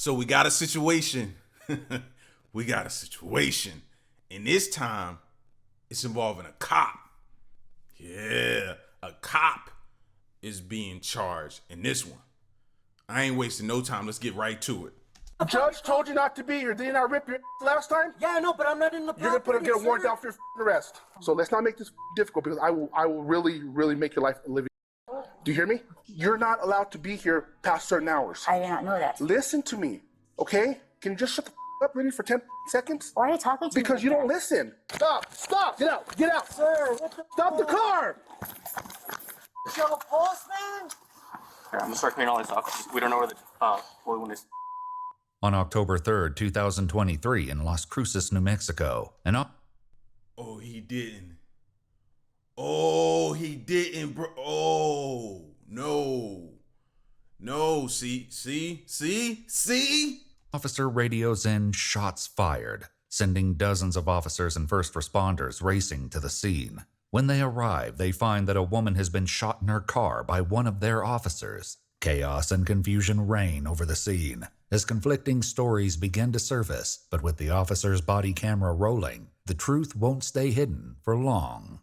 So we got a situation. We got a situation. And this time, it's involving a cop. Yeah, a cop is being charged in this one. I ain't wasting no time. Let's get right to it. The judge told you not to be here. Didn't I rip your last time? Yeah, I know, but I'm not in the You're gonna get a warrant out for your arrest. So let's not make this difficult because I will really make your life a living. Do you hear me? You're not allowed to be here past certain hours. I did not know that. Listen to me, okay? Can you just shut the up, really, for 10 seconds? Why are you talking to me? Because you don't listen. Stop, get out. Sir, what the Stop the car. You have a pulse, man? Here, I'm gonna start cleaning all this off. We don't know where the bullet wound is. On October 3rd, 2023 in Las Cruces, New Mexico. Oh, he didn't. Oh, he didn't, bro. Oh, no. No, see? Officer radios in shots fired, sending dozens of officers and first responders racing to the scene. When they arrive, they find that a woman has been shot in her car by one of their officers. Chaos and confusion reign over the scene as conflicting stories begin to surface, but with the officer's body camera rolling, the truth won't stay hidden for long.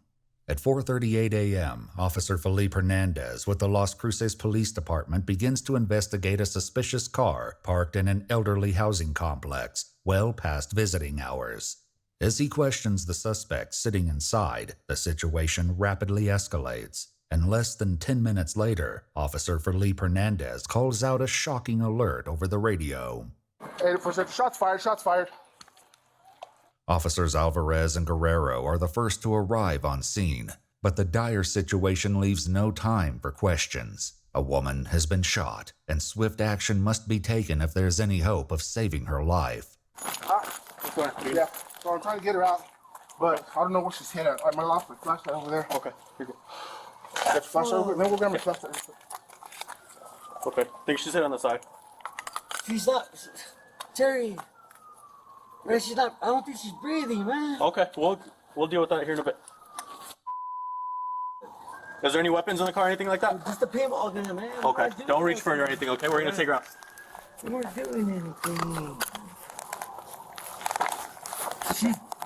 At 4:38 a.m., Officer Felipe Hernandez with the Las Cruces Police Department begins to investigate a suspicious car parked in an elderly housing complex, well past visiting hours. As he questions the suspect sitting inside, the situation rapidly escalates, and less than 10 minutes later, Officer Felipe Hernandez calls out a shocking alert over the radio. 80%, shots fired. Officers Alvarez and Guerrero are the first to arrive on scene, but the dire situation leaves no time for questions. A woman has been shot, and swift action must be taken if there's any hope of saving her life. Yeah, so I'm trying to get her out, but I don't know where she's hit at. I might have lost my flashlight over there. Okay, you're good. Get your flashlight over there. Then we'll grab my flashlight. Okay, I think she's hit on the side. She's not. Terry. Man, she's not. I don't think she's breathing, man. Okay, we'll deal with that here in a bit. Is there any weapons in the car or anything like that? Just a paintball gun, man. Okay, don't reach for it or anything, okay? We're gonna take her out. We weren't doing anything.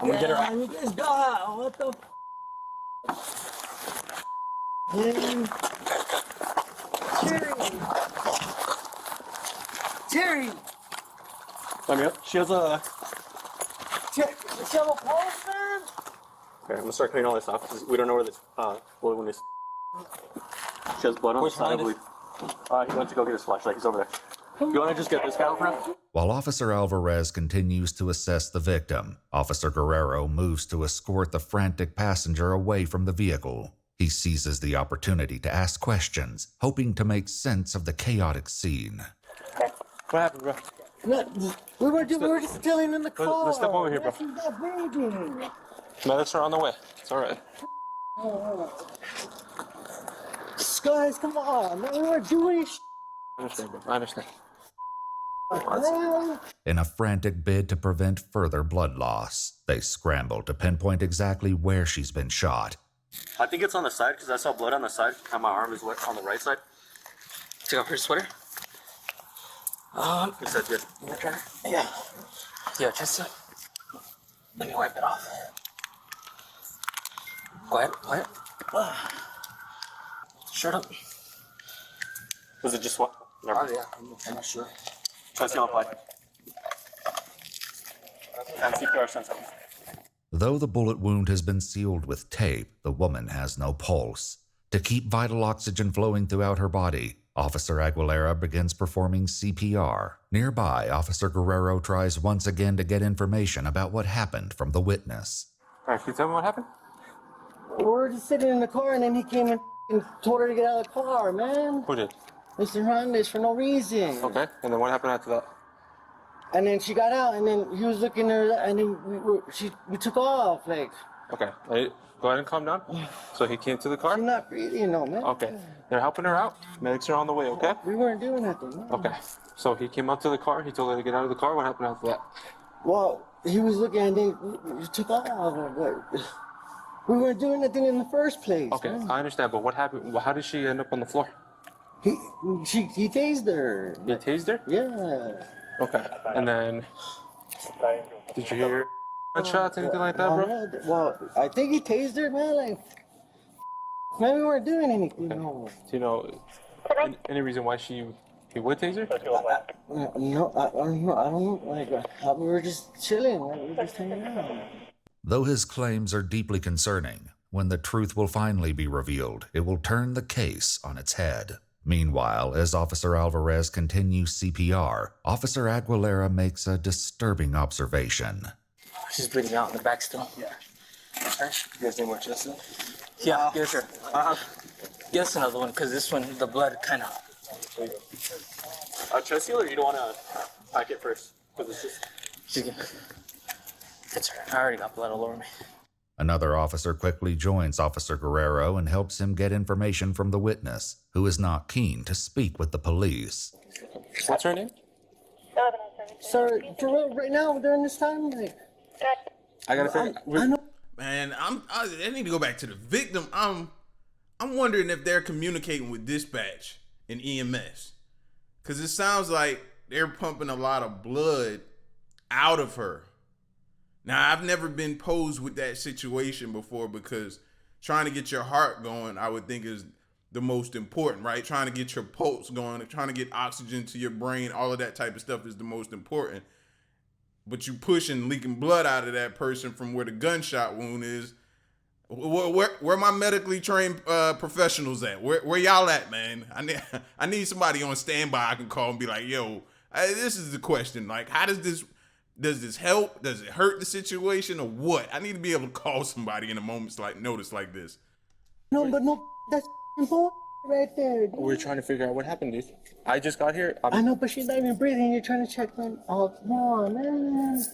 I'm gonna get her out. You guys go out. What the Man. Terry. Let me up. She has a... She have a pulse, man? Okay, I'm gonna start cleaning all this off because we don't know where this bullet wound is. She has blood on the side, I believe. He went to go get his flashlight. He's over there. You want to just get this guy over now? While Officer Alvarez continues to assess the victim, Officer Guerrero moves to escort the frantic passenger away from the vehicle. He seizes the opportunity to ask questions, hoping to make sense of the chaotic scene. What happened, bro? We were just chilling in the car. Let's step over here, bro. She's not breathing. Medics are on the way. It's all right. Guys, come on, man. We weren't doing shit. I understand, bro. I understand. In a frantic bid to prevent further blood loss, they scramble to pinpoint exactly where she's been shot. I think it's on the side because I saw blood on the side and my arm is wet on the right side. Take off your sweater. Is that good? Yeah. Yeah, just let me wipe it off. Quiet. Shut up. Was it just what? Never. Yeah, I'm not sure. Try to apply. And CPR sensor. Though the bullet wound has been sealed with tape, the woman has no pulse. To keep vital oxygen flowing throughout her body, Officer Aguilera begins performing CPR. Nearby, Officer Guerrero tries once again to get information about what happened from the witness. All right, can you tell me what happened? We were just sitting in the car, and then he came and told her to get out of the car, man. Who did? Mr. Hernandez, for no reason. Okay, and then what happened after that? And then she got out, and then he was looking at her, and then we took off, like. Okay, go ahead and calm down. So he came to the car? She's not breathing, no, man. Okay, they're helping her out. Medics are on the way, okay? We weren't doing nothing, man. Okay, so he came up to the car, he told her to get out of the car. What happened after that? Well, he was looking, and then we took off, but we weren't doing nothing in the first place. Okay, man. I understand, but what happened? How did she end up on the floor? He tased her. You tased her? Yeah. Okay. And then, did you hear gunshots, anything like that, bro? Well, I think he tased her, man. Like, man, we weren't doing anything. Okay. No. Do you know any reason why he would tase her? No, I don't know. I don't know. Like, we were just chilling. Like, we were just hanging out. Though his claims are deeply concerning, when the truth will finally be revealed, it will turn the case on its head. Meanwhile, as Officer Alvarez continues CPR, Officer Aguilera makes a disturbing observation. She's bleeding out in the back still. Yeah. Okay. You guys need more chest? Yeah, yes, sir. Get us another one, because this one, the blood kind of. Chest seal, or you don't want to pack it first? Because it's just. She's good. It's her. I already got blood all over me. Another officer quickly joins Officer Guerrero and helps him get information from the witness, who is not keen to speak with the police. What's her name? Sir, for real, right now, during this time, like, I gotta figure. I know. Man, I need to go back to the victim. I'm wondering if they're communicating with dispatch and EMS, because it sounds like they're pumping a lot of blood out of her. Now, I've never been posed with that situation before, because trying to get your heart going, I would think, is the most important, right? Trying to get your pulse going, trying to get oxygen to your brain, all of that type of stuff is the most important. But you pushing, leaking blood out of that person from where the gunshot wound is. Where my medically trained professionals at? Where y'all at, man? I need somebody on standby I can call and be like, yo, this is the question. Like, how does this help? Does it hurt the situation, or what? I need to be able to call somebody in a moment's like notice like this. No, but no, that's bull right there. Dude. We're trying to figure out what happened, dude. I just got here. I know, but she's not even breathing. You're trying to check them. Oh, come on, man.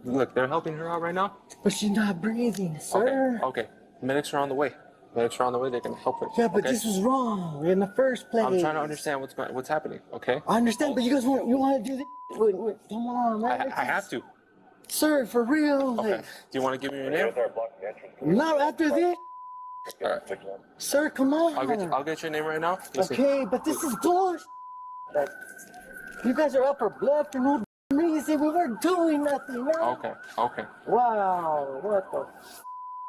Look, they're helping her out right now. But she's not breathing, sir. Okay. Medics are on the way. They can help her. Yeah, but okay? this was wrong in the first place. I'm trying to understand what's happening. Okay. I understand, but you guys want to do this? Wait, come on, man. I have to. Sir, for real. Okay. Like, Do you want to give me your name? not after this. All right. Sir, come on. I'll get your name right now. Listen. Okay, but this is bullshit. Like, you guys are up for blood for no reason. We weren't doing nothing, man. Okay. Wow, what the?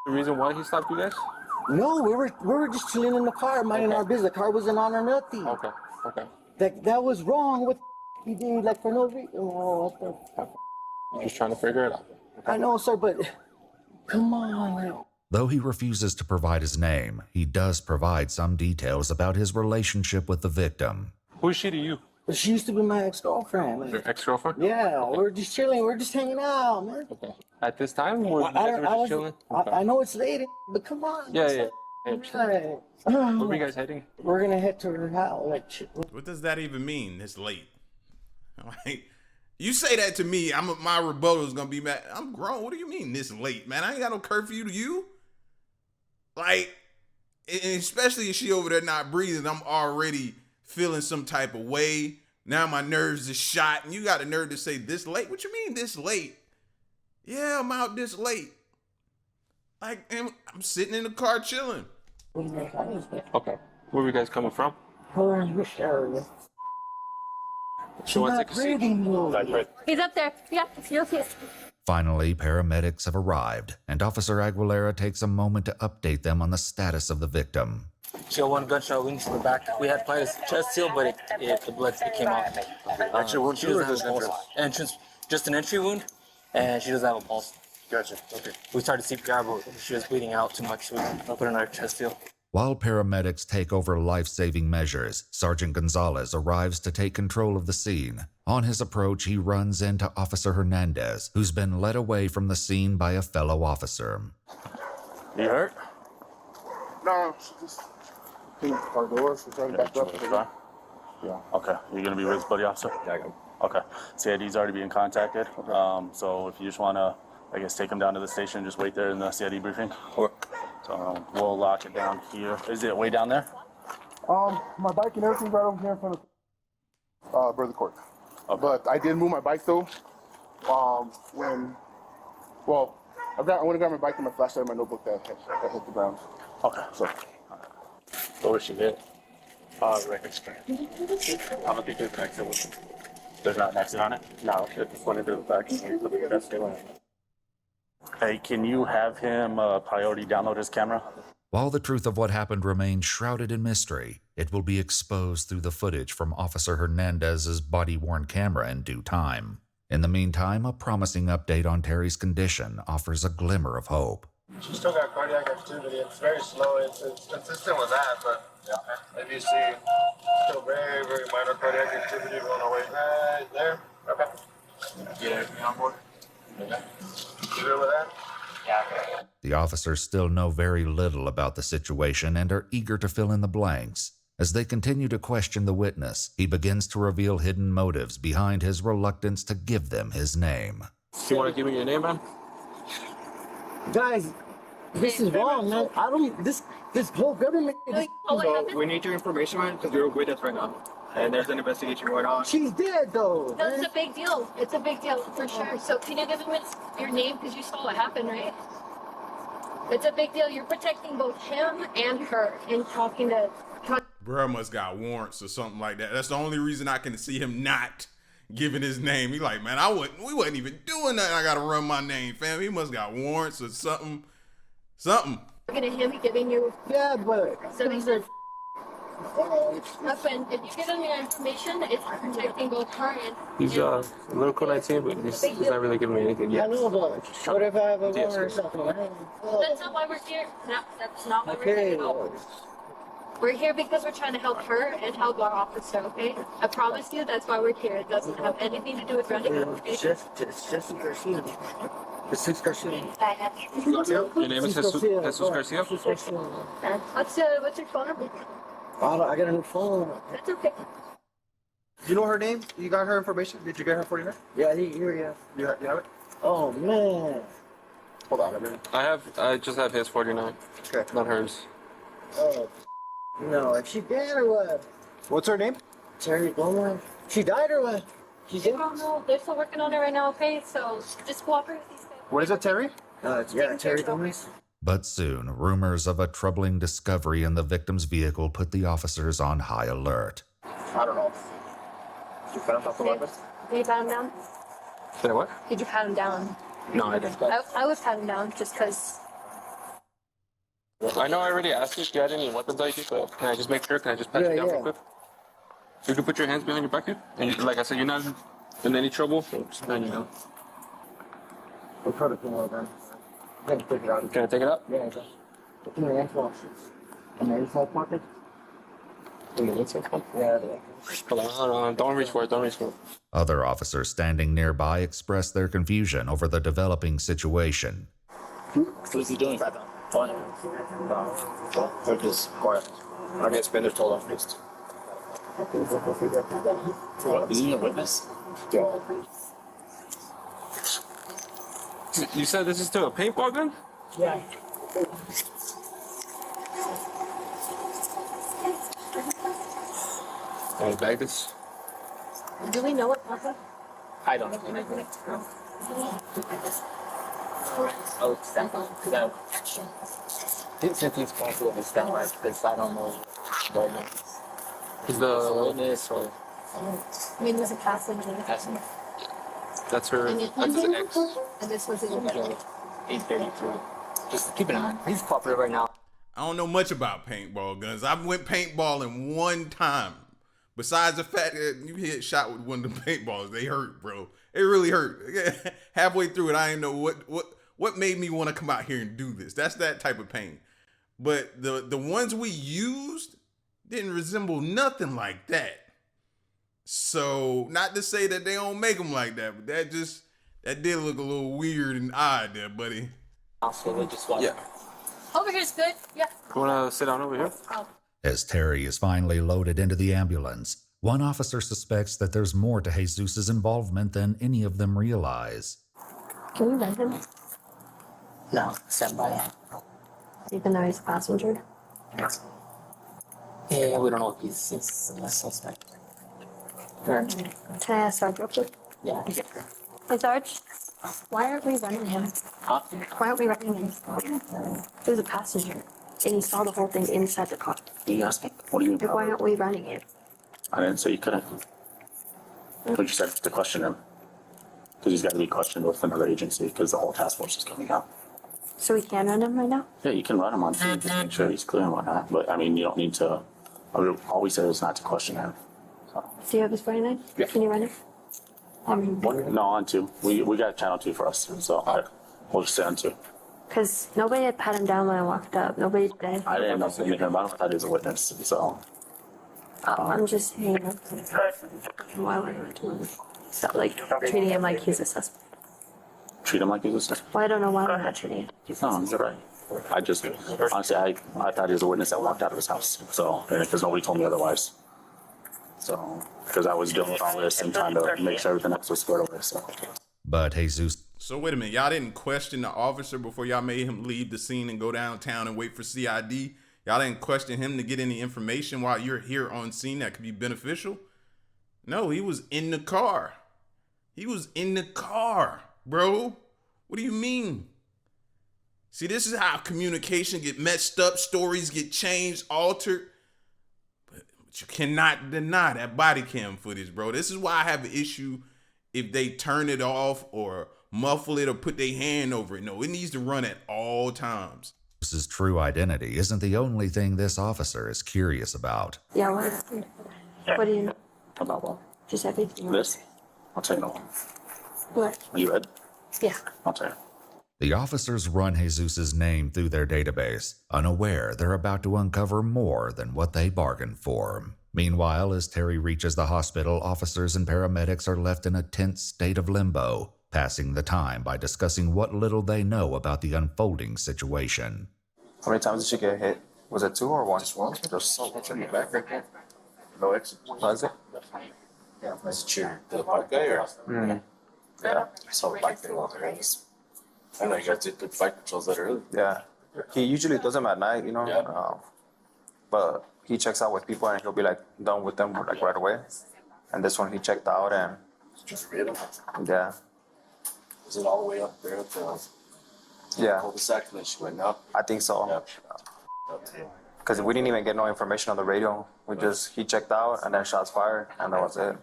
The reason why he stopped you guys? No, we were just chilling in the car, minding our business. The car wasn't on or nothing. Okay. That was wrong. What he did, like, for no reason. Oh, what the? I'm just trying to figure it out. I know, sir, but come on, man. Though he refuses to provide his name, he does provide some details about his relationship with the victim. Who is she to you? She used to be my ex-girlfriend. Like, Your ex-girlfriend? yeah, we're just chilling. We're just hanging out, man. Okay. At this time, you guys were just chilling? Okay. I know it's late, but come on. Yeah. Right. Where were you guys heading? We're gonna head to her house. Like, What does that even mean? This late? Like, you say that to me, my rebuttal is gonna be mad. I'm grown. What do you mean this late, man? I ain't got no curfew to you. Like, and especially if she over there not breathing, I'm already feeling some type of way. Now my nerves is shot, and you got a nerve to say this late? What you mean this late? Yeah, I'm out this late. Like, and I'm sitting in the car chilling. Okay. Where were you guys coming from? She's not breathing. He's up there. Yeah, you'll see. Finally, paramedics have arrived, and Officer Aguilera takes a moment to update them on the status of the victim. She got one gunshot wound to the back. We had applied a chest seal, but the blood came out. Actually, wound she too, or doesn't have a just pulse. Entrance, just an entry wound, and she doesn't have a pulse. Gotcha. Okay. We started CPR, but she was bleeding out too much, so we put in our chest seal. While paramedics take over life-saving measures, Sergeant Gonzalez arrives to take control of the scene. On his approach, he runs into Officer Hernandez, who's been led away from the scene by a fellow officer. You hurt? No, she just came our doors. We're trying to back up. Yeah. Okay. You're gonna be with his buddy officer? Yeah, I got him. Okay. CID's already being contacted. Okay. So if you just wanna, I guess, take him down to the station, just wait there in the CID briefing. Or so we'll lock it down here. Is it way down there? My bike and everything's right over here in front of Brother Court. Okay. But I did move my bike though. I went to grab my bike and my flashlight and my notebook that hit the ground. Okay. So Where was she hit? Right next to it. I don't think there's an exit. There's not an exit on it? No, it's one into the back. Hey, can you have him priority download his camera? While the truth of what happened remains shrouded in mystery, it will be exposed through the footage from Officer Hernandez's body-worn camera in due time. In the meantime, a promising update on Terry's condition offers a glimmer of hope. She still got cardiac activity. It's very slow. It's consistent with that, but if you see still very, very minor cardiac activity going away right there. Okay. Get everything on board? Okay. You good with that? Yeah. The officers still know very little about the situation and are eager to fill in the blanks. As they continue to question the witness, he begins to reveal hidden motives behind his reluctance to give them his name. You want to give me your name, man? Guys, this is wrong, man. I don't. This whole government. So We need your information, man, because you're with us right now. And there's an investigation going on. She's dead, though. no, it's a big deal. It's a big deal for sure. So can you give him your name because you saw what happened, right? It's a big deal. You're protecting both him and her and talking to. Bruh must got warrants or something like that. That's the only reason I can see him not giving his name. He like, man, we wasn't even doing that. I gotta run my name, fam. He must got warrants or something. Something. Looking at him, giving you. Yeah, but. So he said. Husband, if you give him your information, it's protecting both her and. He's a little co-19, but he's not really giving me anything I yet. know, but what if I have a warrant or something? That's not why we're here. No, that's not why we're Okay. here. We're here because we're trying to help her and help our officer, okay? I promise you that's why we're here. It doesn't have anything to do with running, okay? It's just Garcia. It's just Garcia. Your name is Jesus Garcia? What's your phone number? I got a new phone. That's okay. You know her name? You got her information? Did you get her 49? Yeah, here, yeah. You have it? Oh, man. Hold on a minute. I just have his 49. Okay. Not hers. Oh, no. If she dead or what? What's her name? Terry Gomez. She died or what? She's I dead? don't know. They're still working on it right now, okay? So just cooperate with these guys. What is it, Terry? Yeah, Terry Gomez. But soon, rumors of a troubling discovery in the victim's vehicle put the officers on high alert. I don't know. Did you find out the weapon? Did you pat him down? Say what? Did you pat him down? No, I didn't. I would pat him down just because. I know I already asked you if you had any weapons ID, but can I just make sure? Can I just pat you down real quick? You can put your hands behind your back here. And like I said, you're not in any trouble. So just pat you down. We'll try to come over then. Can I take it out? Can I take it out? Yeah, okay. Put in the inside. In the inside pocket? In the inside pocket? Yeah, Hold on. Don't reach for it. Don't reach for it. Other officers standing nearby expressed their confusion over the developing situation. What's he doing? Fine. They're just quiet. I guess Bender's told off first. Is he a witness? Yeah. You said this is still a paintball gun? Yeah. Can I bag this? Do we know what happened? I don't know. Oh, step on. Since he's possible to step on, because I don't know Is the witness or I mean, it was a passenger. that's her? And That's his ex. And this was his 833. Just keep an eye. He's popular right now. I don't know much about paintball guns. I went paintballing one time. Besides the fact that you hit shot with one of the paintballs, they hurt, bro. It really hurt. Halfway through it, I didn't know what made me want to come out here and do this. That's that type of pain. But the ones we used didn't resemble nothing like that. So not to say that they don't make them like that, but that did look a little weird and odd there, buddy. So they just want. Yeah. Over here's good. Yeah. You wanna sit down over here? Oh. As Terry is finally loaded into the ambulance, one officer suspects that there's more to Jesus' involvement than any of them realize. Can you rent him? No, stand by. Even though he's a passenger? Yeah, we don't know if he's a suspect. Can I ask Sarge real quick? Yeah. Hey, Sarge, why aren't we running him? Huh? Why aren't we running him? He was a passenger. and he saw the whole thing inside the car. You asked me, what do you mean? Like, why aren't we running it? I didn't say you couldn't. But you said to question him. Because he's got to be questioned with another agency because the whole task force is coming out. So we can run him right now? Yeah, you can run him on scene, just make sure he's clear and whatnot. But I mean, you don't need to. All we said was not to question him. So. Do you have his 49? Yeah. Can you run it? No, on 2. We got channel 2 for us, so we'll just stay on 2. Because nobody had pat him down when I walked up. Nobody did. I didn't know anything about him. I thought he was a witness, so. I'm just saying. Why would I do it? So, like, treating him like he's a suspect. Treat him like he's a suspect. Well, I don't know why we're not treating him. No, you're right. I just, honestly, I thought he was a witness that walked out of his house. So, because nobody told me otherwise. So, because I was dealing with all this and trying to make sure everything else was squared away, so. But Jesus. So wait a minute, y'all didn't question the officer before y'all made him leave the scene and go downtown and wait for CID? Y'all didn't question him to get any information while you're here on scene that could be beneficial? No, he was in the car. He was in the car, bro. What do you mean? See, this is how communication get messed up, stories get changed, altered. But you cannot deny that body cam footage, bro. This is why I have an issue if they turn it off or muffle it or put their hand over it. No, it needs to run at all times. His true identity isn't the only thing this officer is curious about. Yeah, what do you know? About what? Just everything. This? I'll tell you no. What? Are you ready? Yeah. I'll tell you. The officers run Jesus's name through their database, unaware they're about to uncover more than what they bargained for. Meanwhile, as Terry reaches the hospital, officers and paramedics are left in a tense state of limbo, passing the time by discussing what little they know about the unfolding situation. How many times did she get hit? Was it 2 or 1? Just one. There's so much in the back right there. No exit. Was it? Yeah, nice chair. The black guy or? Yeah, I saw the black guy while there. I know you guys did good fight controls that early. Yeah. He usually does them at night, you know? Yeah. But he checks out with people and he'll be like done with them like right away. And this one he checked out and Just really. yeah. Is it all the way up there at the Yeah. cul-de-sac and then she went up? I think so. Yeah. Because we didn't even get no information on the radio. He checked out and then shots fired and that was it.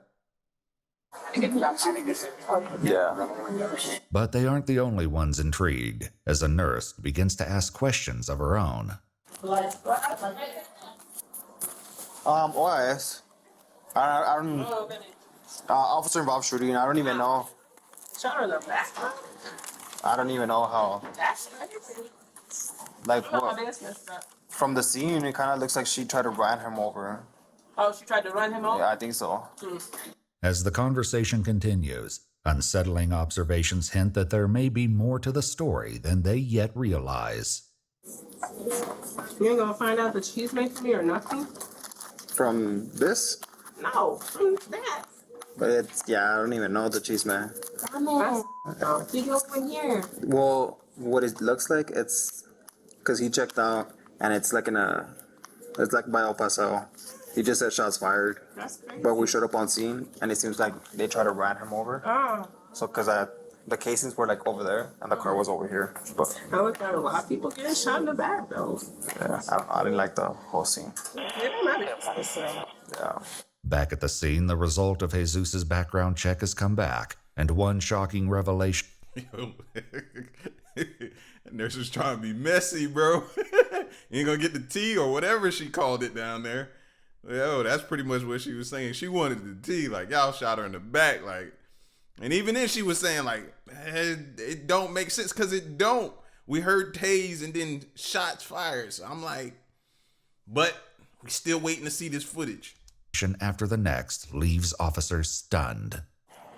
Yeah. But they aren't the only ones intrigued, as a nurse begins to ask questions of her own. OIS. I don't. Officer involved shooting. I don't even know. I don't even know how. Like what? From the scene, it kind of looks like she tried to run him over. Oh, she tried to run him over? Yeah, I think so. As the conversation continues, unsettling observations hint that there may be more to the story than they yet realize. You ain't gonna find out the cheese made for me or nothing? From this? No, from that. But it's, yeah, I don't even know the cheese man. You go in here. Well, what it looks like, it's because he checked out and it's like it's like by El Paso. He just said shots fired. That's crazy. But we showed up on scene and it seems like they tried to ran him over. Oh, So, because the casings were like over there and the car was over here. But I looked at a lot of people getting shot in the back though. yeah, I didn't like the whole scene. It don't matter. Yeah. Back at the scene, the result of Jesus's background check has come back, and one shocking revelation. Yo, nurse was trying to be messy, bro. You ain't gonna get the tea or whatever she called it down there. Yo, that's pretty much what she was saying. She wanted the tea, like y'all shot her in the back, like. And even then she was saying like, it don't make sense because it don't. We heard tase and then shots fired. So I'm like, but we still waiting to see this footage. After the next leaves officers stunned.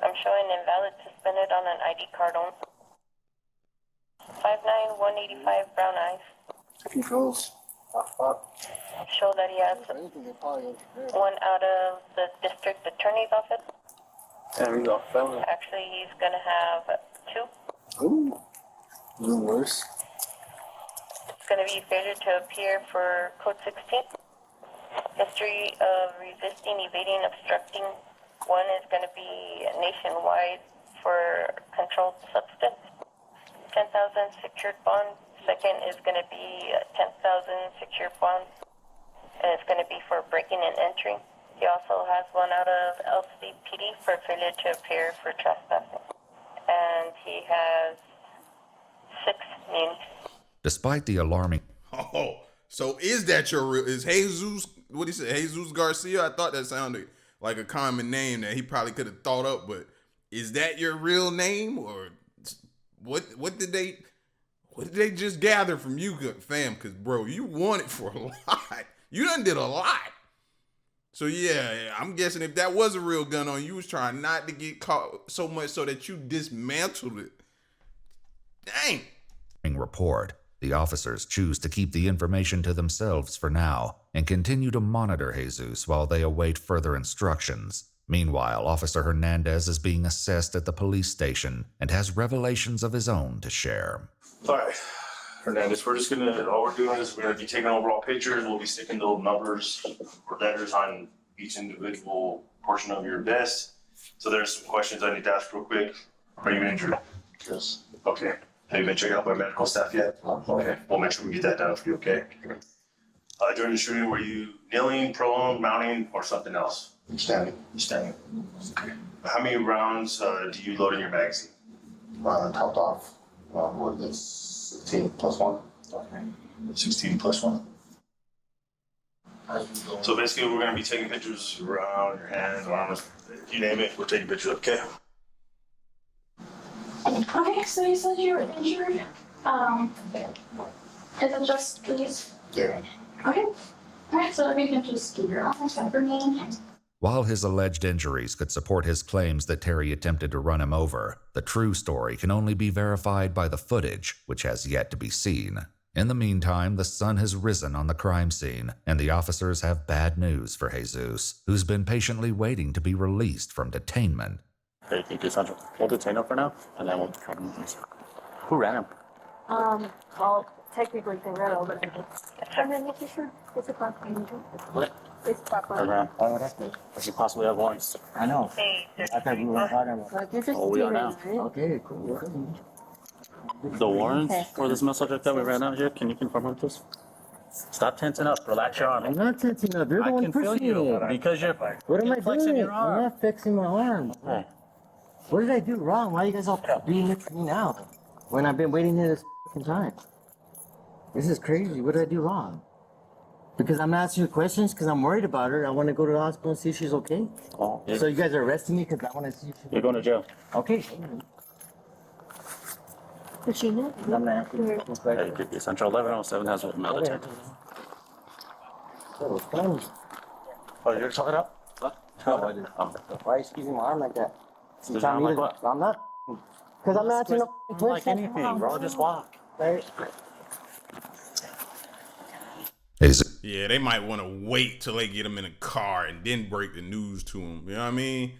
I'm showing invalid suspended on an ID card on 59185 brown eyes. Controls. Show that he has one out of the district attorney's office. And we got felon. Actually, he's gonna have 2. Ooh. Even worse. It's gonna be failure to appear for code 16. History of resisting, evading, obstructing. 1 is going to be nationwide for controlled substance. 10,000 secured bond, second is going to be 10,000 secure bond, and it's going to be for breaking and entering. He also has one out of LCPD for failure to appear for trespassing, and he has 6 names. Despite the alarming... Oh, so is that your real... Is Jesus... What he said? Jesus Garcia? I thought that sounded like a common name that he probably could have thought up, but is that your real name? Or what did they just gather from you, fam? Because, bro, you won it for a lot. You done did a lot. So, yeah, I'm guessing if that was a real gun on you, was trying not to get caught so much so that you dismantled it. Dang. Report. The officers choose to keep the information to themselves for now and continue to monitor Jesus while they await further instructions. Meanwhile, Officer Hernandez is being assessed at the police station and has revelations of his own to share. All right, Hernandez, all we're doing is we're going to be taking overall pictures. We'll be sticking the numbers or letters on each individual portion of your vest. So there's some questions I need to ask real quick. Are you injured? Yes. Okay. Have you been checked out by medical staff yet? Okay. We'll make sure we get that done for you, okay? During the shooting, were you kneeling, prone, mounting, or something else? Standing. Standing. Okay. How many rounds do you load in your magazine? Topped off. What is 16 plus 1? Okay. 16 plus 1. So basically, we're going to be taking pictures around your hands, arms, you name it, we're taking pictures, okay? Okay, so you said you were injured. Is it just these? Yeah. Okay. Alright, so if you can just give your arms for me. While his alleged injuries could support his claims that Terry attempted to run him over, the true story can only be verified by the footage, which has yet to be seen. In the meantime, the sun has risen on the crime scene, and the officers have bad news for Jesus, who's been patiently waiting to be released from detainment. Hey, thank you, Sandra. We'll detain him for now, and then we'll come. Who ran him? Well, technically they ran over him. And then making sure it's a proper What? It's proper. Does he possibly have warrants? I know. I thought we were talking about. Oh, we are now. Okay, cool. The warrants for this male subject that we ran out here, can you confirm with this? Stop tensing up. Relax your arm. I'm not tensing up. You're the one pushing me. Because you're What am I flexing doing? your arm. I'm not flexing my arm. Hey. What did I do wrong? Why are you guys all being at me now? When I've been waiting here this fucking time. This is crazy. What did I do wrong? Because I'm asking you questions because I'm worried about her. I want to go to the hospital and see if she's okay. Oh, yeah. So you guys are arresting me because I want to see if she's You're going to jail. okay. Regina? I'm not. Hey, Central 1107 has a male detained. Oh, you're talking up? Why are you squeezing my arm like that? Does your arm like what? I'm not. Because I'm not asking no Like questions. anything, bro. Just walk. Right? Yeah, they might want to wait till they get him in a car and then break the news to him. You know what I mean?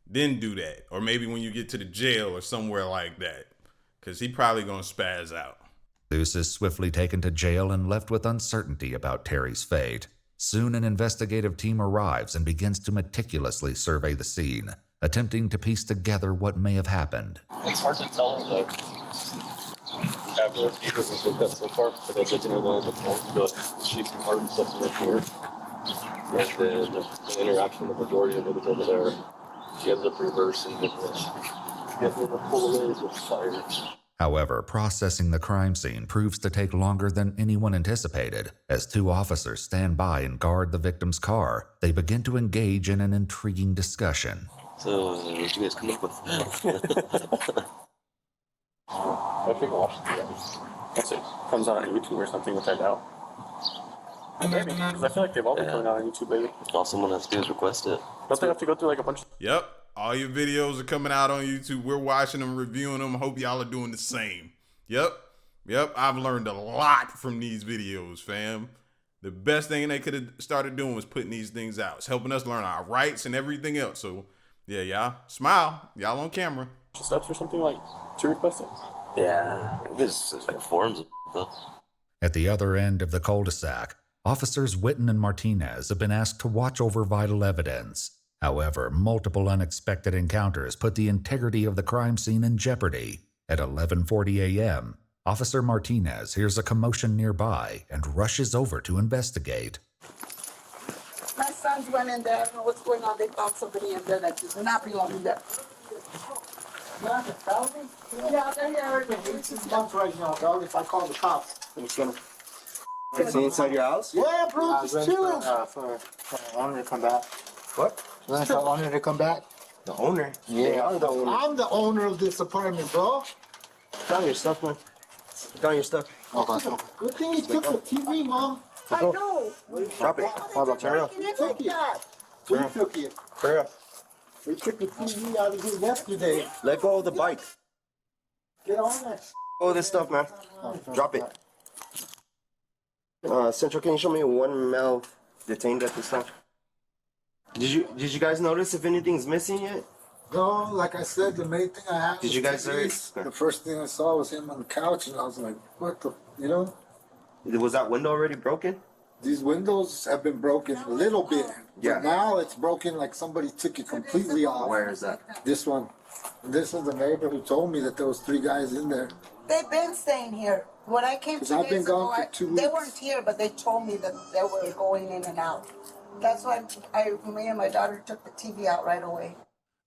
Then do that. Or maybe when you get to the jail or somewhere like that. Because he probably going to spaz out. Jesus is swiftly taken to jail and left with uncertainty about Terry's fate. Soon an investigative team arrives and begins to meticulously survey the scene, attempting to piece together what may have happened. It's hard to tell, like, after because it's looked at so far, but I get to know the sheets and hard and stuff right here. And then the interaction with the majority of it is over there. She ends up reversing it, which she ends up pull away with fire. However, processing the crime scene proves to take longer than anyone anticipated. As 2 officers stand by and guard the victim's car, they begin to engage in an intriguing discussion. So, what did you guys come up with? I think I'll watch it. Once it comes out on YouTube or something, which I doubt. Maybe, because I feel like they've all been coming out on YouTube lately. All someone has to do is request it. Don't they have to go through like a bunch of... Yep. All your videos are coming out on YouTube. We're watching them, reviewing them. Hope y'all are doing the same. Yep. I've learned a lot from these videos, fam. The best thing they could have started doing was putting these things out. It's helping us learn our rights and everything else. So, yeah, y'all smile. Y'all on camera. Steps or something like to request it. Yeah, this is like forms of... At the other end of the cul-de-sac, officers Witten and Martinez have been asked to watch over vital evidence. However, multiple unexpected encounters put the integrity of the crime scene in jeopardy. At 11:40 a.m., Officer Martinez hears a commotion nearby and rushes over to investigate. My sons went in there. I don't know what's going on. They found somebody in there that does not belong in there. Yeah, they're here. This is months right now, dog. If I call the cops. It's gonna. Is he inside your house? Yeah, bro, just chilling. For the owner to come back. What? You want the owner to come back? The owner? Yeah, I'm the owner. I'm the owner of this apartment, bro. Down your stuff, man. Down your stuff. Good thing he took the TV, Mom. I know. Drop it. How about turn it up? He took it. Who took it? Turn it up. We took the TV out of here yesterday. Let go of the bike. Get on that. Oh, this stuff, man. Drop it. Central, can you show me one male detained at this time? Did you guys notice if anything's missing yet? No, like I said, the main thing I had. Did you guys the first thing I saw was him on the couch, and I was like, "What the?" You know? Was that window already broken? These windows have been broken a little bit. Yeah. But now it's broken like somebody took it completely off. Where is that? This one. This is the neighbor who told me that there was 3 guys in there. They've been staying here. When I came 'Cause 2 I've been days ago, gone for 2 they weeks. weren't here, but they told me that they were going in and out. That's why me and my daughter took the TV out right away.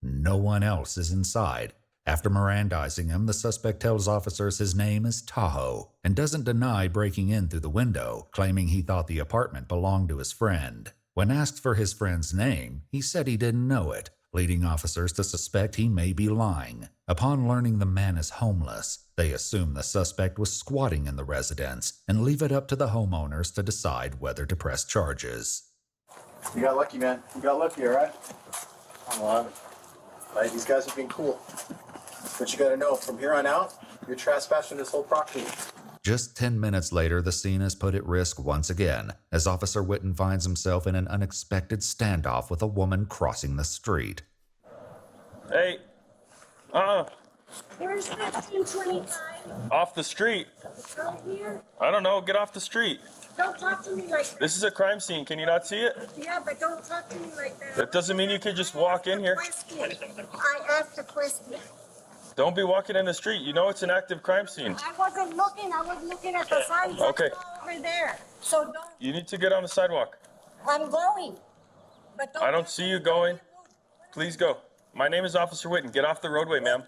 No one else is inside. After Mirandizing him, the suspect tells officers his name is Tahoe and doesn't deny breaking in through the window, claiming he thought the apartment belonged to his friend. When asked for his friend's name, he said he didn't know it, leading officers to suspect he may be lying. Upon learning the man is homeless, they assume the suspect was squatting in the residence and leave it up to the homeowners to decide whether to press charges. You got lucky, man. You got lucky, all right? Like, these guys have been cool. But you gotta know, from here on out, you're trespassing this whole property. Just 10 minutes later, the scene is put at risk once again, as Officer Witten finds himself in an unexpected standoff with a woman crossing the street. Hey, Here's 1525. off the street. Right here. I don't know, get off the street. Don't talk to me like that. This is a crime scene, can you not see it? Yeah, but don't talk to me like that. That doesn't mean you could just walk in here. I asked a question. Don't be walking in the street, you know it's an active crime scene. I wasn't looking. I was looking at the signs Okay. over there. So don't. You need to get on the sidewalk. I'm going. But don't. I don't see you going. Please go. My name is Officer Witten, get off the roadway, ma'am.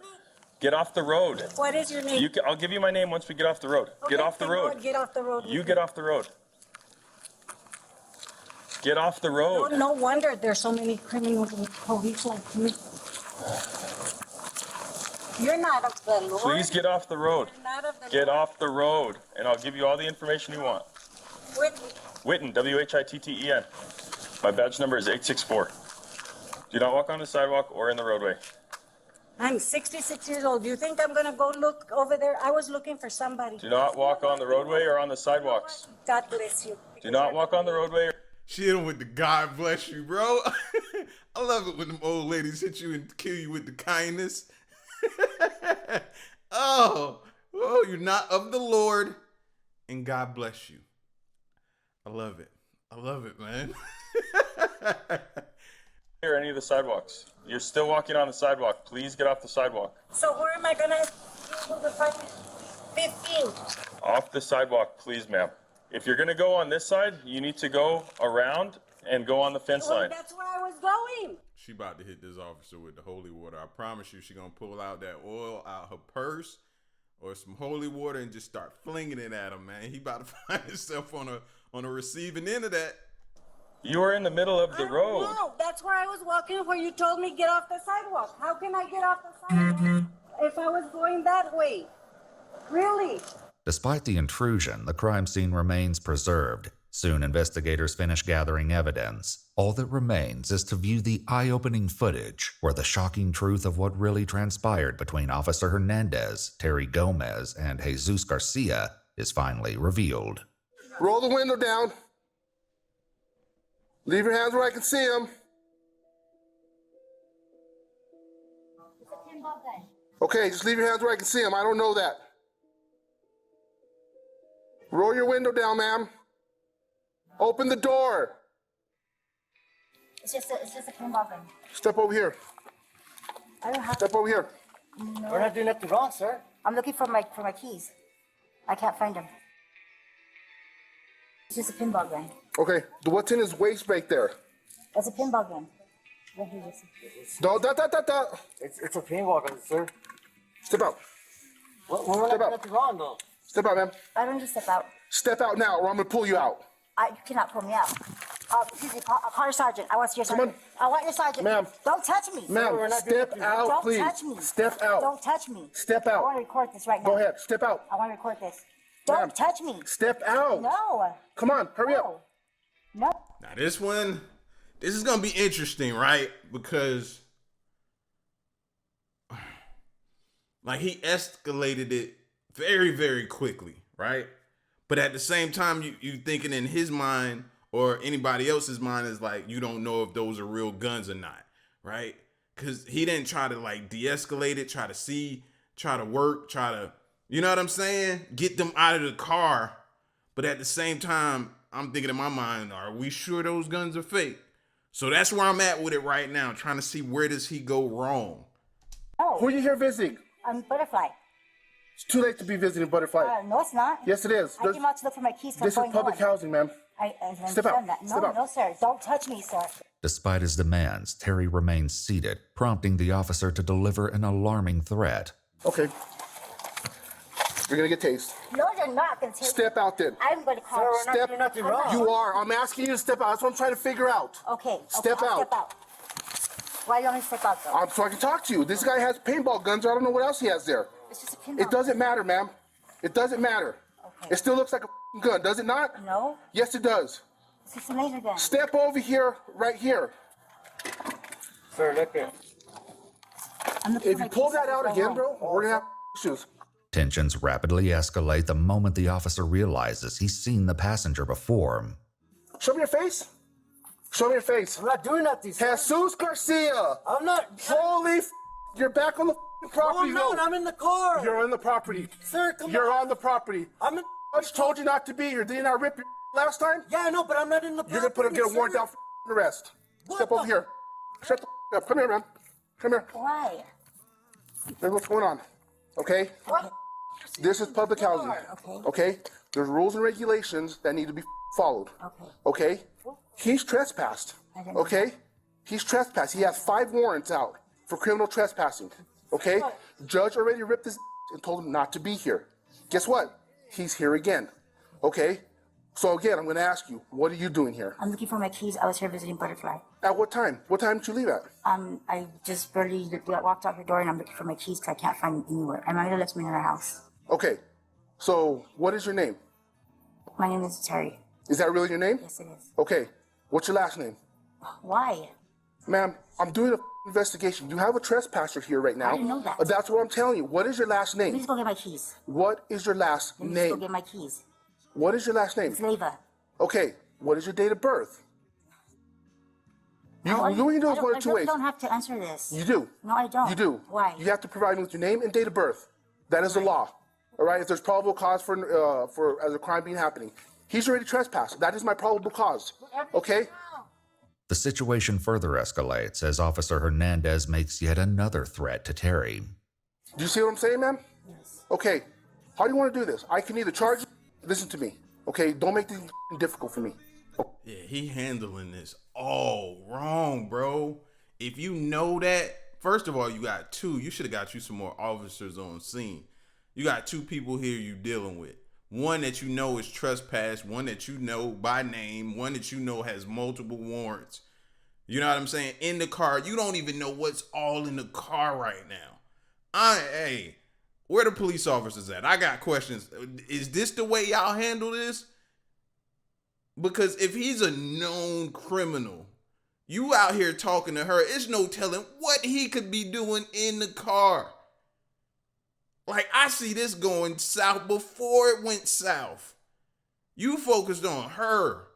Get off the road. What is your name? I'll give you my name once we get off the road. Get off the then go road. and Get off the road. You get off the road. Get off the road. No wonder there's so many criminals and police like me. You're not of the Lord. Please get off the road. You're not of the Get Lord. off the road, and I'll give you all the information you want. Witten, W-H-I-T-T-E-N. My badge number is 864. Do not walk on the sidewalk or in the roadway. I'm 66 years old. Do you think I'm going to go look over there? I was looking for somebody. Do not walk on the roadway or on the sidewalks. God bless you. Do not walk on the roadway. She hit him with the God bless you, bro. I love it when them old ladies hit you and kill you with the kindness. Oh, you're not of the Lord, and God bless you. I love it. I love it, man. Or any of the sidewalks. You're still walking on the sidewalk. Please get off the sidewalk. So where am I going to go to find 15? Off the sidewalk, please, ma'am. If you're going to go on this side, you need to go around and go on the fence line. That's where I was going. She about to hit this officer with the holy water. I promise you, she gonna pull out that oil out her purse or some holy water and just start flinging it at him, man. He about to find himself on a receiving end of that. You are in the middle of the road. No, that's where I was walking where you told me get off the sidewalk. How can I get off the sidewalk if I was going that way? Really? Despite the intrusion, the crime scene remains preserved. Soon, investigators finish gathering evidence. All that remains is to view the eye-opening footage where the shocking truth of what really transpired between Officer Hernandez, Terry Gomez, and Jesus Garcia is finally revealed. Roll the window down. Leave your hands where I can see them. Okay, just leave your hands where I can see them. I don't know that. Roll your window down, ma'am. Open the door. It's just a kindergarten. Step over here. I don't have. Step over here. We're not doing nothing wrong, sir. I'm looking for my keys. I can't find him. It's just a pinball gun. Okay, what's in his waist right there? That's a pinball gun. Right here, No, It's a pinball gun, sir. Step out. What Step out. nothing wrong though? Step out, ma'am. I don't need to step out. Step out now, or I'm gonna pull you out. You cannot pull me out. Excuse me, call your sergeant. I want to see your Come sergeant. I want your sergeant. Ma'am. Don't touch me. Ma'am, step out, Don't please. touch me. Step out. Don't touch me. Step I out. want to record this right now. Go ahead, step out. I want to record this. Don't Ma'am. touch me. Step out. No. Come on, hurry up. No. Now this is gonna be interesting, right? Because like he escalated it very, very quickly, right? But at the same time, you thinking in his mind or anybody else's mind is like, you don't know if those are real guns or not, right? Because he didn't try to like de-escalate it, try to work, you know what I'm saying? Get them out of the car. But at the same time, I'm thinking in my mind, are we sure those guns are fake? So that's where I'm at with it right now, trying to see where does he go wrong. Oh. Who are you here visiting? Butterfly. It's too late to be visiting Butterfly. No, it's not. Yes, it is. I came out to look for my keys. This is public housing, ma'am. I Step out. understand that. No, Step out. no, sir. Don't touch me, sir. Despite his demands, Terry remains seated, prompting the officer to deliver an alarming threat. Okay. You're gonna get tased. No, you're not going to take Step out then. I'm going to call. Sir, we're not doing nothing wrong. You are. I'm asking you to step out. That's what I'm trying to figure out. Okay. Step I'll out. Step out. Why don't you step out, though? So I can talk to you. This guy has paintball guns. I don't know what else he has there. It's just a pinball. It doesn't matter, ma'am. It doesn't matter. Okay. It still looks like a gun, does it not? No. Yes, it does. It's just a laser gun. Step over here, right here. Sir, look here. If you pull that out again, bro, we're gonna have issues. Tensions rapidly escalate the moment the officer realizes he's seen the passenger before him. Show me your face. Show me your face. I'm not doing nothing, sir. Jesus Garcia. I'm not. Holy you're back on the property. No, I'm in the car. You're on the property. Sir, come on. You're on the property. I'm in. I just told you not to be here. Didn't I rip your last time? Yeah, I know, but I'm not in the You're gonna get a warrant out for arrest. Step over here. Shut the up. Come here, man. Come here. Why? Here's what's going on. Okay? What? This is public housing. Okay? There's rules and regulations that need to be followed. Okay? He's trespassed. Okay? He's trespassed. He has 5 warrants out for criminal trespassing. Okay? Judge already ripped his and told him not to be here. Guess what? He's here again. Okay? So again, I'm going to ask you, what are you doing here? I'm looking for my keys. I was here visiting Butterfly. At what time? What time did you leave at? I just barely walked out the door and I'm looking for my keys because I can't find them anywhere. And my mother left me in her house. Okay. So what is your name? My name is Terry. Is that really your name? Yes, it is. Okay. What's your last name? Why? Ma'am, I'm doing an investigation. You have a trespasser here right now. I didn't know that. That's what I'm telling you. What is your last name? Please go get my keys. What is your last Let me name? just go get my keys. What is your last name? It's Leva. Okay. What is your date of birth? You I can do it one of two really ways. don't have to answer this. You do. No, I don't. You do. Why? You have to provide me with your name and date of birth. That is the law. All right. If there's probable cause for as a crime being happening, he's already trespassed. That is my probable cause. Okay. The situation further escalates as Officer Hernandez makes yet another threat to Terry. Do you see what I'm saying, ma'am? Yes. Okay. How do you want to do this? I can either charge you. Listen to me. Okay. Don't make this difficult for me. Yeah, he handling this all wrong, bro. If you know that, first of all, you got 2. You should have got you some more officers on scene. You got 2 people here you dealing with. One that you know is trespass, one that you know by name, one that you know has multiple warrants. You know what I'm saying? In the car, you don't even know what's all in the car right now. Hey, where the police officers at? I got questions. Is this the way y'all handle this? Because if he's a known criminal, you out here talking to her, it's no telling what he could be doing in the car. Like, I see this going south before it went south. You focused on her.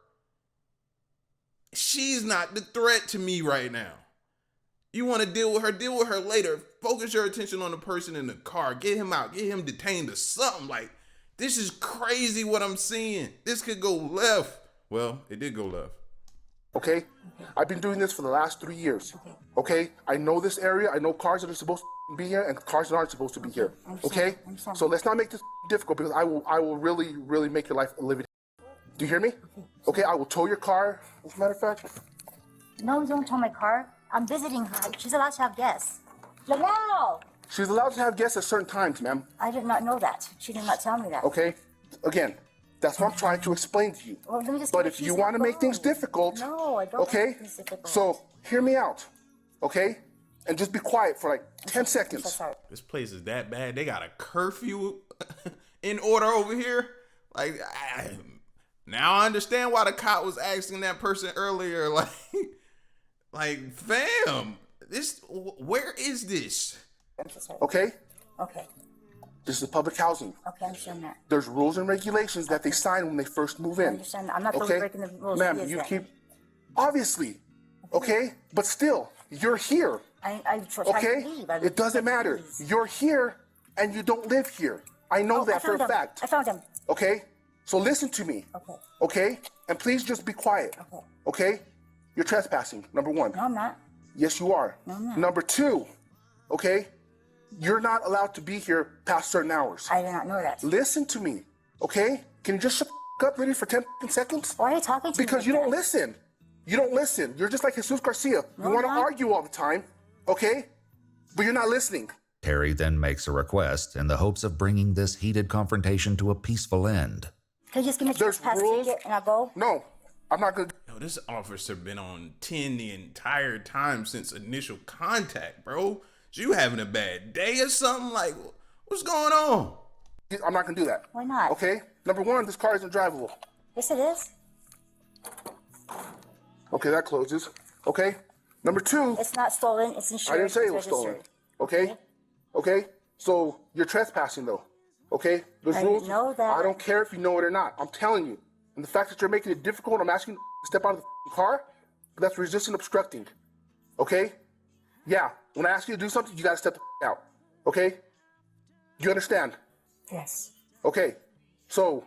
She's not the threat to me right now. You want to deal with her later. Focus your attention on the person in the car. Get him out. Get him detained or something. Like, this is crazy what I'm seeing. This could go left. Well, it did go left. Okay? I've been doing this for the last 3 years. Okay? I know this area. I know cars that are supposed to be here, and cars aren't supposed to be here. I'm Okay? sorry. So let's not make this difficult because I will really, really make your life a living. Do you hear me? Okay, I will tow your car. As a matter of fact. No, don't tow my car. I'm visiting her. She's allowed to have guests. Lavelle! She's allowed to have guests at certain times, ma'am. I did not know that. She did not tell me that. Okay? Again, that's what I'm trying to explain to you. Well, let me just But get if the you keys want to and make go. things difficult, No, I don't. okay? want things difficult. So hear me out, okay? And just be quiet for like 10 seconds. I'm so sorry. This place is that bad. They got a curfew in order over here. Like, now I understand why the cop was asking that person earlier. Like, fam, where is this? I'm so sorry. Okay? Okay. This is public housing. Okay, I understand that. There's rules and regulations that they sign when they first move in. I understand that. I'm not okay? breaking the rules. Ma'am, She is you that. keep... Obviously. Okay? But still, you're here. I tried Okay? to leave. It doesn't matter. You're here and you don't live here. I know that for a fact. I found him. Okay? So listen to me. Okay. Okay? And please just be quiet. Okay. Okay? You're trespassing, number one. No, I'm not. Yes, you are. No, I'm not. Number two, okay? You're not allowed to be here past certain hours. I did not know that. Listen to me, okay? Can you just shut the up really for 10 seconds? Why are you talking to me? Because you don't listen. You don't listen. You're just like Jesus Garcia. No, You want to I'm not. argue all the time, okay? But you're not listening. Terry then makes a request in the hopes of bringing this heated confrontation to a peaceful end. Can you just give me a trespass ticket and I'll go? No, I'm not going to. Yo, this officer been on 10 the entire time since initial contact, bro. So you having a bad day or something? Like, what's going on? I'm not going to do that. Why not? Okay? Number one, this car isn't drivable. Yes, it is. Okay, that closes. Okay? Number two, It's not stolen. It's insured. I didn't say it it's was stolen. registered. Okay? Okay? So you're trespassing though. Okay? There's I rules. know that. I don't care if you know it or not. I'm telling you. And the fact that you're making it difficult, I'm asking you to step out of the car, that's resisting obstructing. Okay? Yeah. When I ask you to do something, you gotta step the out. Okay? You understand? Yes. Okay. So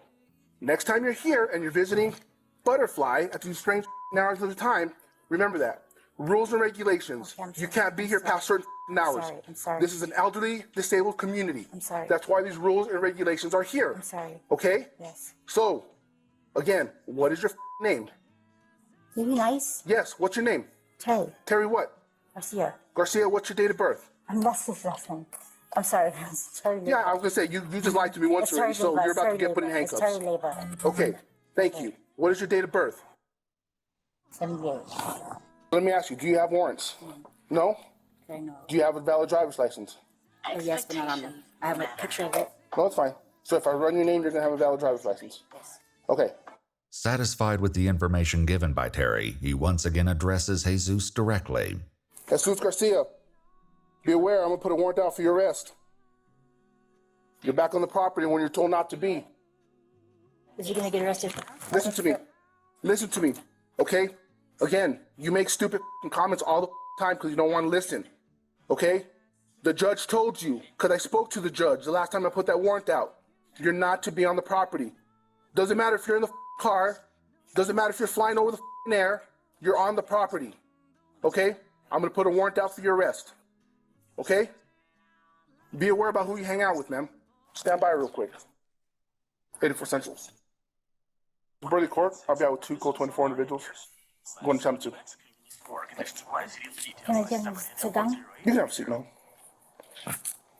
next time you're here and you're visiting Butterfly at these strange hours of the time, remember that. Rules and regulations. Okay, You can't be here past certain hours. I'm sorry. This is an elderly, disabled community. I'm sorry. That's why these rules and regulations are here. I'm sorry. Okay? Yes. So, again, what is your name? You be nice. Yes, what's your name? Terry. Terry what? Garcia. Garcia, what's your date of birth? That's his last name. I'm sorry. Terry Leva. Yeah, I was gonna say, you just lied to me once It's already, Terry so Leva. you're It's about to Terry get put in Leva. It's handcuffs. Terry Leva. Okay, thank you. What is your date of birth? 78. Let me ask you, do you have warrants? No? Okay, no. Do you have a valid driver's license? Oh, yes, but not on me. I have a picture of it. No, it's fine. So if I run your name, you're gonna have a valid driver's license? Yes. Okay. Satisfied with the information given by Terry, he once again addresses Jesus directly. Jesus Garcia, be aware, I'm gonna put a warrant out for your arrest. You're back on the property when you're told not to be. Is he gonna get arrested? Listen to me. Listen to me, okay? Again, you make stupid comments all the time because you don't want to listen, okay? The judge told you, because I spoke to the judge the last time I put that warrant out, you're not to be on the property. Doesn't matter if you're in the car, doesn't matter if you're flying over the air, you're on the property, okay? I'm going to put a warrant out for your arrest, okay? Be aware about who you hang out with, ma'am. Stand by real quick. 84 Centrals. Burley Court, I'll be out with 2 code 24 individuals. Going to time 2. Can I get him to sit down? You can have a seat, ma'am.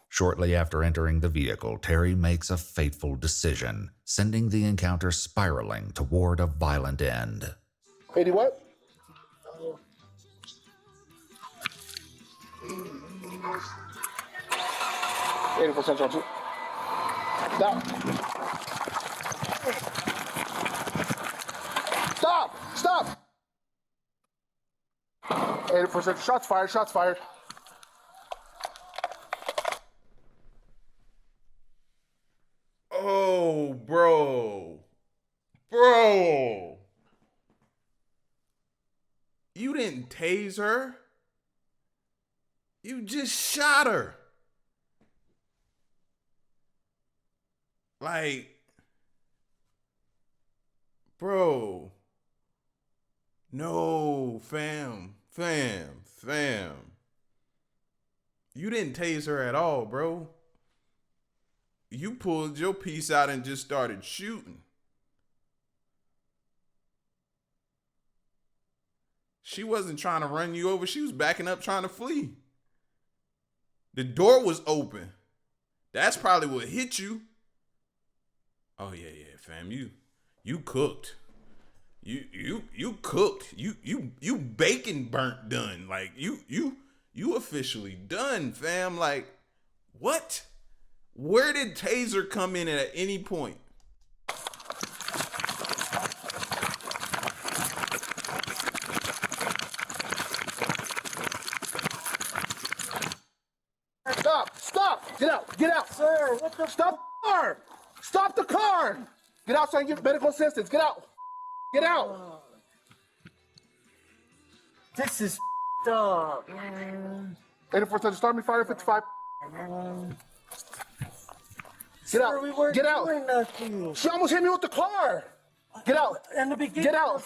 Shortly after entering the vehicle, Terry makes a fateful decision, sending the encounter spiraling toward a violent end. 80 what? $80% on 2. Stop. Stop! Stop! 80%. Shots fired. Shots fired. Oh, bro. Bro. You didn't tase her. You just shot her. Like, bro. No, fam. You didn't tase her at all, bro. You pulled your piece out and just started shooting. She wasn't trying to run you over. She was backing up trying to flee. The door was open. That's probably what hit you. Oh yeah, fam. You cooked. You cooked. You bacon burnt done. Like you officially done, fam. Like what? Where did Taser come in at any point? Stop! Get out! Sir, what the Stop the car! Stop the car! Get outside and get medical assistance. Get out! Get out! This is up, man. 84 Central, start me fire 55. Get out! We weren't Get out! doing nothing. She almost hit me with the car! Get out! In the beginning, Get out!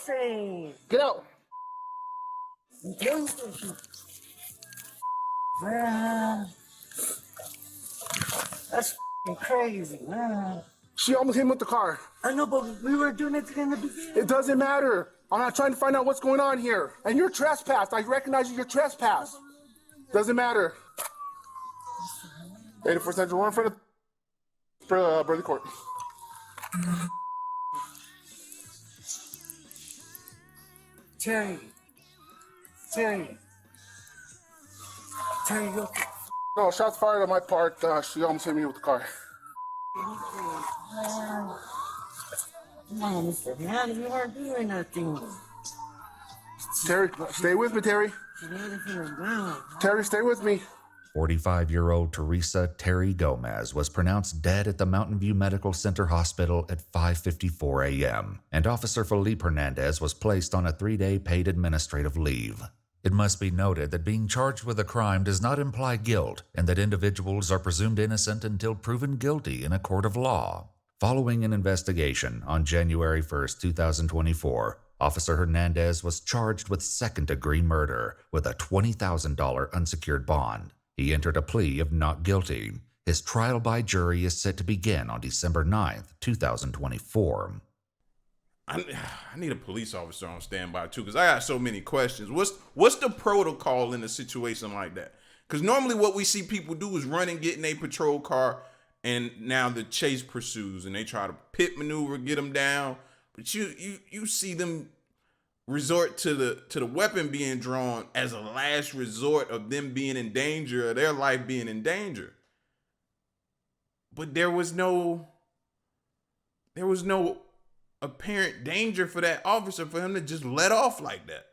Get out! Man, that's crazy, man. She almost hit me with the car. I know, but we were doing it in the beginning. It doesn't matter. I'm not trying to find out what's going on here. And you're trespassed. I recognize you're trespassed. Doesn't matter. 84 Central, one in front of Burley Court. Terry, look. No, shots fired on my part. She almost hit me with the car. Man, we weren't doing nothing. Terry, stay with me, Terry. Terry, stay with me. 45-year-old Teresa Terry Gomez was pronounced dead at the Mountain View Medical Center Hospital at 5:54 a.m., and Officer Felipe Hernandez was placed on a 3-day paid administrative leave. It must be noted that being charged with a crime does not imply guilt, and that individuals are presumed innocent until proven guilty in a court of law. Following an investigation on January 1, 2024, Officer Hernandez was charged with second-degree murder with a $20,000 unsecured bond. He entered a plea of not guilty. His trial by jury is set to begin on December 9, 2024. I need a police officer on standby too, because I got so many questions. What's the protocol in a situation like that? Because normally what we see people do is run and get in a patrol car, and now the chase pursues, and they try to pit maneuver, get them down. But you see them resort to the weapon being drawn as a last resort of them being in danger, of their life being in danger. But there was no apparent danger for that officer for him to just let off like that.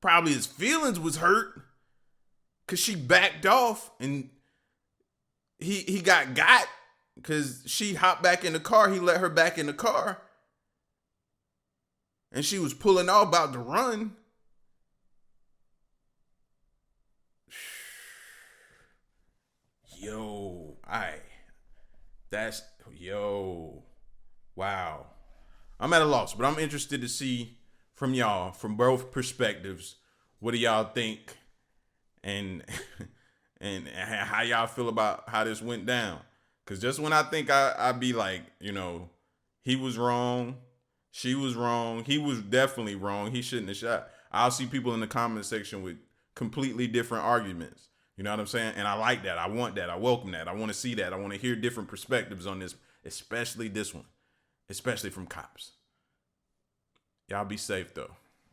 Probably his feelings was hurt because she backed off, and he got because she hopped back in the car. He let her back in the car, and she was pulling off about to run. Wow. I'm at a loss, but I'm interested to see from y'all, from both perspectives, what do y'all think, and how y'all feel about how this went down? Because just when I think I'd be like, he was wrong, she was wrong, he was definitely wrong, he shouldn't have shot, I'll see people in the comment section with completely different arguments. You know what I'm saying? And I like that. I want that. I welcome that. I want to see that. I want to hear different perspectives on this, especially this one, especially from cops. Y'all be safe, though.